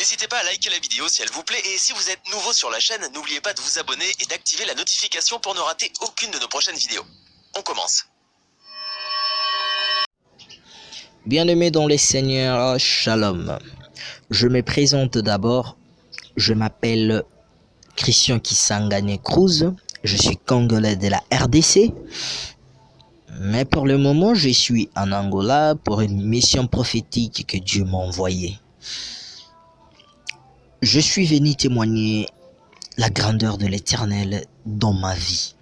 N'hésitez pas à liker la vidéo si elle vous plaît et si vous êtes nouveau sur la chaîne, n'oubliez pas de vous abonner et d'activer la notification pour ne rater aucune de nos prochaines vidéos. On commence. Bien-aimés dans les Seigneurs, Shalom. Je me présente d'abord. Je m'appelle Christian Kisangane Cruz. Je suis congolais de la RDC. Mais pour le moment, je suis en Angola pour une mission prophétique que Dieu m'a envoyée. Je suis venu témoigner la grandeur de l'Éternel dans ma vie.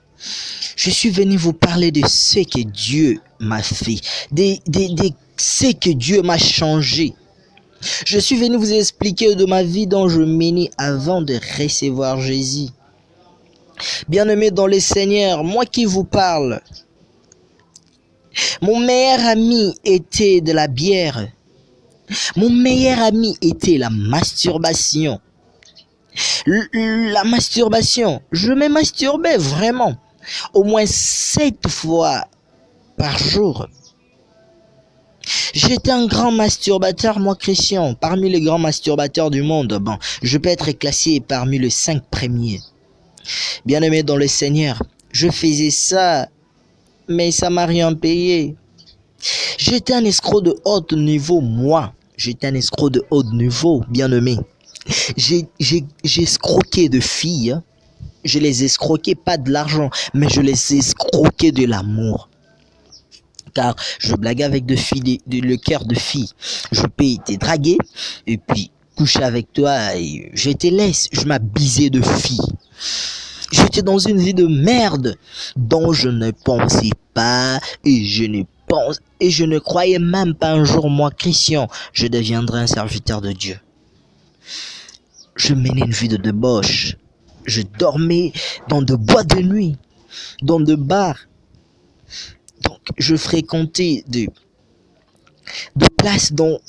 Je suis venu vous parler de ce que Dieu m'a fait, de ce que Dieu m'a changé. Je suis venu vous expliquer de ma vie dont je menais avant de recevoir Jésus. Bien-aimés dans les Seigneurs, moi qui vous parle, mon meilleur ami était de la bière. Mon meilleur ami était la masturbation. La masturbation, je me masturbais vraiment au moins 7 fois par jour. J'étais un grand masturbateur, moi Christian, parmi les grands masturbateurs du monde. Bon, je peux être classé parmi les 5 premiers. Bien-aimé dans le Seigneur, je faisais ça, mais ça m'a rien payé. J'étais un escroc de haut niveau, moi. J'étais un escroc de haut niveau, bien-aimé. J'ai escroqué de filles. Je les escroquais pas de l'argent, mais je les escroquais de l'amour. Car je blaguais avec de filles, le cœur de filles. Je peux te draguer et puis coucher avec toi et je te laisse. Je m'abusais de filles. J'étais dans une vie de merde dont je ne pensais pas et je ne croyais même pas un jour, moi, Christian, je deviendrai un serviteur de Dieu. Je menais une vie de débauche. Je dormais dans de boîtes de nuit, dans de bars. Donc, je fréquentais de places dans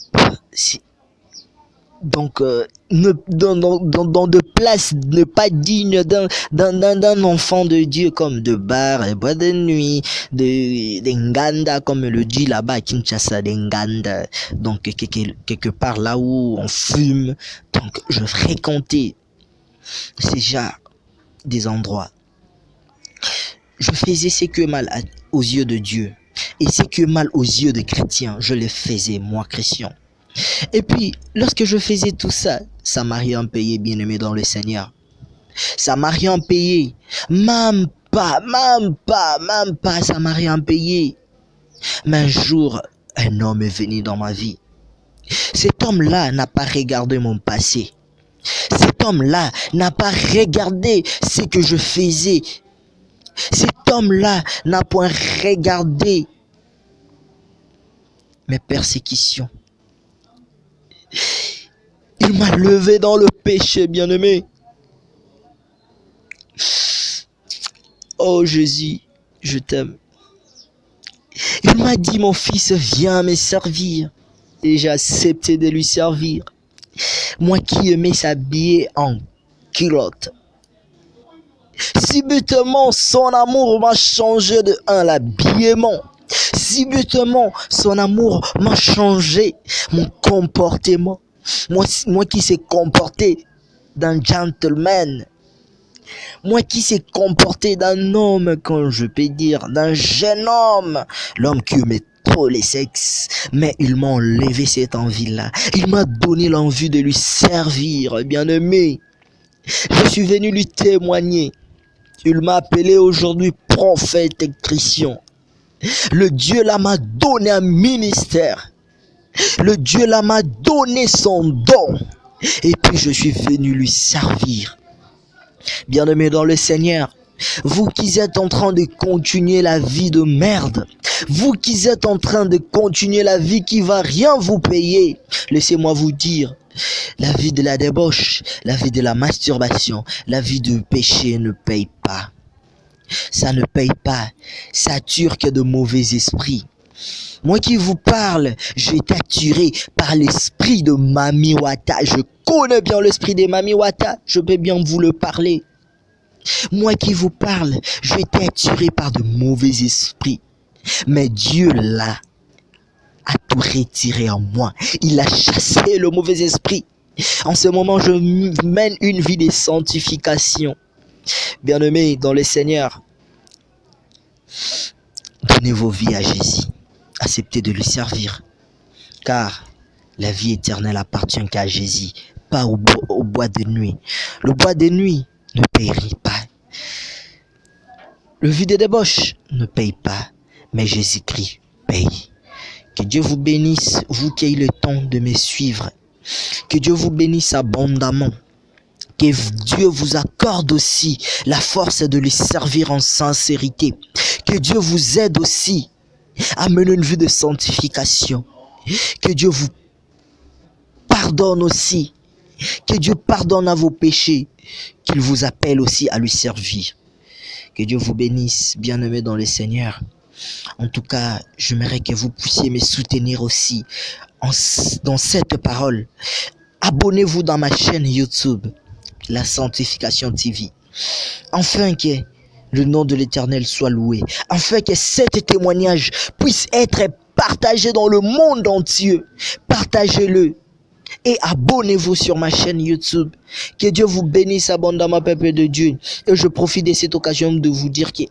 de places ne pas dignes d'un enfant de Dieu, comme de bars et boîtes de nuit, de nganda, comme le dit là-bas à Kinshasa, de nganda. Donc, quelque part là où on fume. Donc, je fréquentais ces genres des endroits. Je faisais ce que mal aux yeux de Dieu et ce que mal aux yeux des chrétiens. Je le faisais, moi, Christian. Et puis, lorsque je faisais tout ça, ça m'a rien payé, bien-aimé dans le Seigneur. Ça m'a rien payé. Même pas, ça m'a rien payé. Mais un jour, un homme est venu dans ma vie. Cet homme-là n'a pas regardé mon passé. Cet homme-là n'a pas regardé ce que je faisais. Cet homme-là n'a point regardé mes persécutions. Il m'a levé dans le péché, bien-aimé. Oh Jésus, je t'aime. Il m'a dit, mon fils, viens me servir. Et j'ai accepté de lui servir. Moi qui aimais s'habiller en culotte. Subitement, son amour m'a changé de l'habillement. Subitement, son amour m'a changé mon comportement. Moi qui s'est comporté d'un gentleman. Moi qui s'est comporté d'un homme, quand je peux dire, d'un jeune homme. L'homme qui aimait trop les sexes. Mais il m'a enlevé cette envie-là. Il m'a donné l'envie de lui servir, bien-aimé. Je suis venu lui témoigner. Il m'a appelé aujourd'hui prophète et Christian. Le Dieu là m'a donné un ministère. Le Dieu là m'a donné son don. Et puis je suis venu lui servir. Bien-aimés dans le Seigneur, vous qui êtes en train de continuer la vie de merde, vous qui êtes en train de continuer la vie qui va rien vous payer, laissez-moi vous dire, la vie de la débauche, la vie de la masturbation, la vie de péché ne paye pas. Ça ne paye pas. Ça attire que de mauvais esprits. Moi qui vous parle, j'ai été attiré par l'esprit de Mami Wata. Je connais bien l'esprit de Mami Wata. Je peux bien vous le parler. Moi qui vous parle, j'ai été attiré par de mauvais esprits. Mais Dieu là a tout retiré en moi. Il a chassé le mauvais esprit. En ce moment, je mène une vie de sanctification. Bien-aimés dans le Seigneur, donnez vos vies à Jésus. Acceptez de lui servir. Car la vie éternelle appartient qu'à Jésus, pas au bois de nuit. Le bois de nuit ne périt pas. Le vie de débauche ne paye pas, mais Jésus-Christ paye. Que Dieu vous bénisse, vous qui avez le temps de me suivre. Que Dieu vous bénisse abondamment. Que Dieu vous accorde aussi la force de lui servir en sincérité. Que Dieu vous aide aussi à mener une vie de sanctification. Que Dieu vous pardonne aussi. Que Dieu pardonne à vos péchés. Qu'il vous appelle aussi à lui servir. Que Dieu vous bénisse, bien-aimés dans le Seigneur. En tout cas, j'aimerais que vous puissiez me soutenir aussi dans cette parole. Abonnez-vous dans ma chaîne YouTube, La Sanctification TV. Afin que le nom de l'Éternel soit loué. Afin que cet témoignage puisse être partagé dans le monde entier. Partagez-le. Et abonnez-vous sur ma chaîne YouTube. Que Dieu vous bénisse abondamment, peuple de Dieu. Et je profite de cette occasion de vous dire que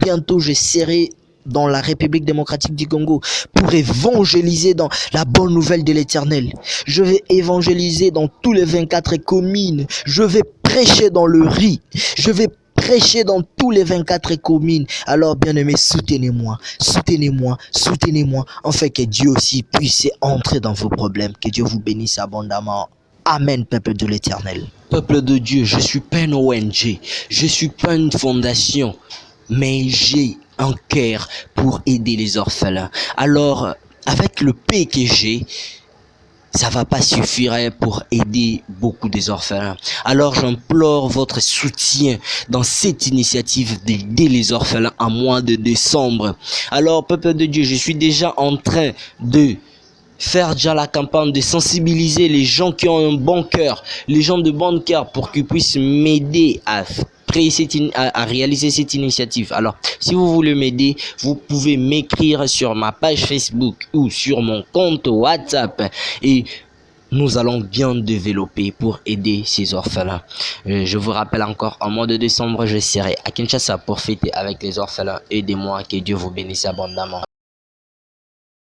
bientôt je serai dans la République démocratique du Congo pour évangéliser dans la bonne nouvelle de l'Éternel. Je vais évangéliser dans tous les 24 communes. Je vais prêcher dans le riz. Je vais prêcher dans tous les 24 communes. Alors, bien-aimés, soutenez-moi, soutenez-moi, soutenez-moi, afin que Dieu aussi puisse entrer dans vos problèmes. Que Dieu vous bénisse abondamment. Amen, peuple de l'Éternel. Peuple de Dieu, je suis pas une ONG, je suis pas une fondation, mais j'ai un cœur pour aider les orphelins. Alors, avec le paix que j'ai, ça va pas suffire pour aider beaucoup des orphelins. Alors j'implore votre soutien dans cette initiative d'aider les orphelins en mois de décembre. Alors, peuple de Dieu, je suis déjà en train de faire déjà la campagne de sensibiliser les gens qui ont un bon cœur, les gens de bon cœur, pour qu'ils puissent m'aider à réaliser cette initiative. Alors, si vous voulez m'aider, vous pouvez m'écrire sur ma page Facebook ou sur mon compte WhatsApp et nous allons bien développer pour aider ces orphelins. Je vous rappelle encore, en mois de décembre, je serai à Kinshasa pour fêter avec les orphelins. Aidez-moi, que Dieu vous bénisse abondamment.